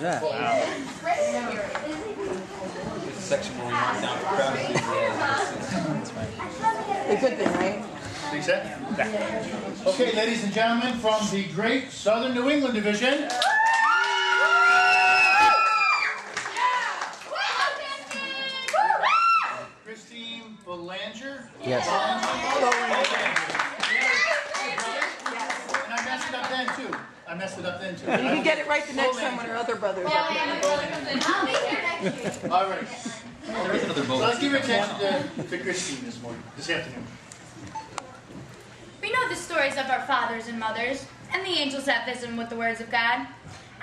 that? Wow. This section where we mark down the crowd. A good thing, right? You set? Yeah. Okay, ladies and gentlemen, from the great Southern New England Division. Christine Belanger. Yes. And I messed it up then too. You can get it right the next time when her other brothers are up there. I'll be here next year. All right. There is another So let's give attention to Christine this afternoon. We know the stories of our fathers and mothers, and the angels that visit them with the words of God.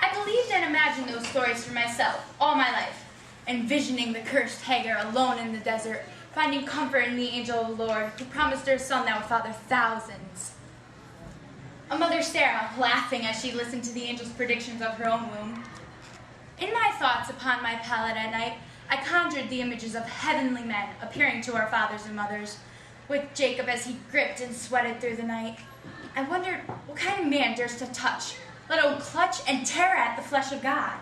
I believed and imagined those stories for myself all my life, envisioning the cursed Hagar alone in the desert, finding comfort in the angel of the Lord, who promised her a son that would father thousands. A mother Sarah, laughing as she listened to the angel's predictions of her own womb. In my thoughts upon my pallet at night, I conjured the images of heavenly men appearing to our fathers and mothers, with Jacob as he gripped and sweated through the night. I wondered what kind of man dares to touch, let alone clutch and tear at the flesh of God.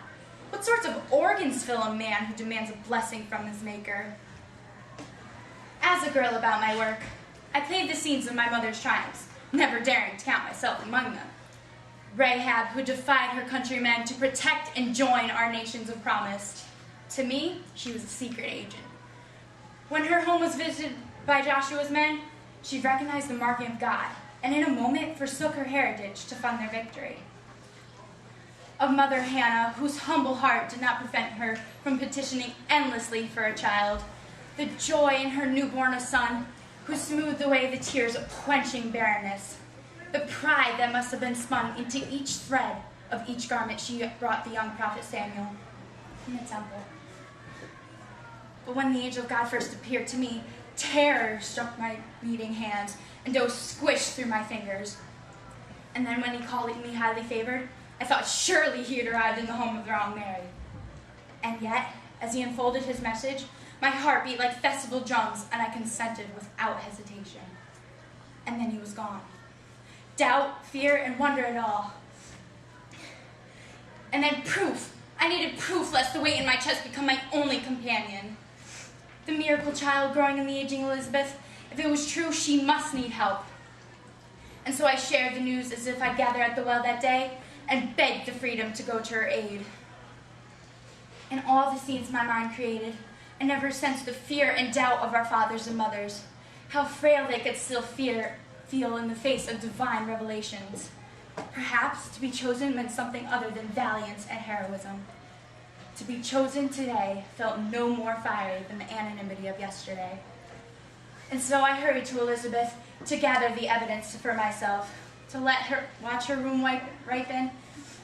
What sorts of organs fill a man who demands a blessing from his maker? As a girl about my work, I played the scenes of my mother's triumphs, never daring to count myself among them. Rahab, who defied her countrymen to protect and join our nations of promise. To me, she was a secret agent. When her home was visited by Joshua's men, she recognized the marking of God, and in a moment forsook her heritage to fund their victory. Of Mother Hannah, whose humble heart did not prevent her from petitioning endlessly for a child, the joy in her newborn son, who smoothed away the tears of quenching barrenness, the pride that must have been spun into each thread of each garment she brought the young prophet Samuel in the temple. But when the angel of God first appeared to me, terror struck my beating hands, and dough squished through my fingers. And then when he called me highly favored, I thought surely he had arrived in the home of the wrong Mary. And yet, as he unfolded his message, my heart beat like festival drums, and I consented without hesitation. And then he was gone. Doubt, fear, and wonder at all. And then proof. I needed proof lest the weight in my chest become my only companion. The miracle child growing in the aging Elizabeth, if it was true, she must need help. And so I shared the news as if I'd gathered at the well that day and begged the freedom to go to her aid. In all the scenes my mind created, I never sensed the fear and doubt of our fathers and mothers, how frail they could still feel in the face of divine revelations. Perhaps to be chosen meant something other than valiance and heroism. To be chosen today felt no more fiery than the anonymity of yesterday. And so I hurried to Elizabeth to gather the evidence for myself, to let her watch her room ripen,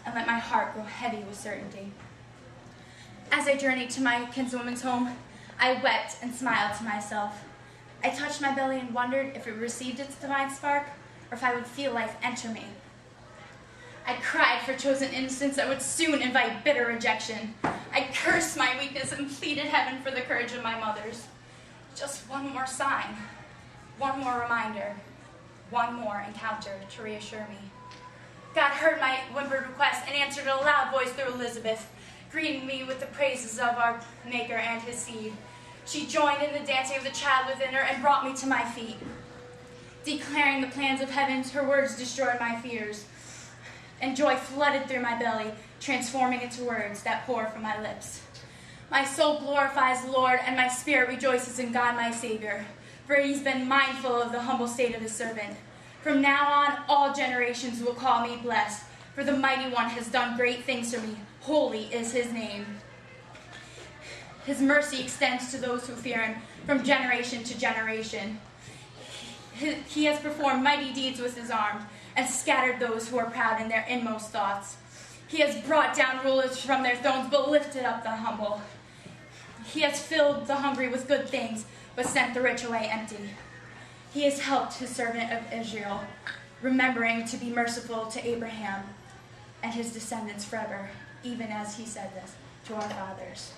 and let my heart grow heavy with certainty. As I journeyed to my kinswoman's home, I wept and smiled to myself. I touched my belly and wondered if it received its divine spark, or if I would feel life enter me. I cried for chosen innocence that would soon invite bitter rejection. I cursed my weakness and pleaded heaven for the courage of my mothers. Just one more sign, one more reminder, one more encounter to reassure me. God heard my whimpered request and answered in a loud voice through Elizabeth, greeting me with the praises of our Maker and his seed. She joined in the dancing of the child within her and brought me to my feet. Declaring the plans of heavens, her words destroyed my fears. And joy flooded through my belly, transforming it to words that pour from my lips. My soul glorifies the Lord, and my spirit rejoices in God my Savior, for he's been mindful of the humble state of his servant. From now on, all generations will call me blessed, for the Mighty One has done great things for me. Holy is his name. His mercy extends to those who fear him from generation to generation. He has performed mighty deeds with his arm and scattered those who are proud in their inmost thoughts. He has brought down rulers from their thrones, but lifted up the humble. He has filled the hungry with good things, but sent the rich away empty. He has helped his servant of Israel, remembering to be merciful to Abraham and his descendants forever, even as he said this to our fathers.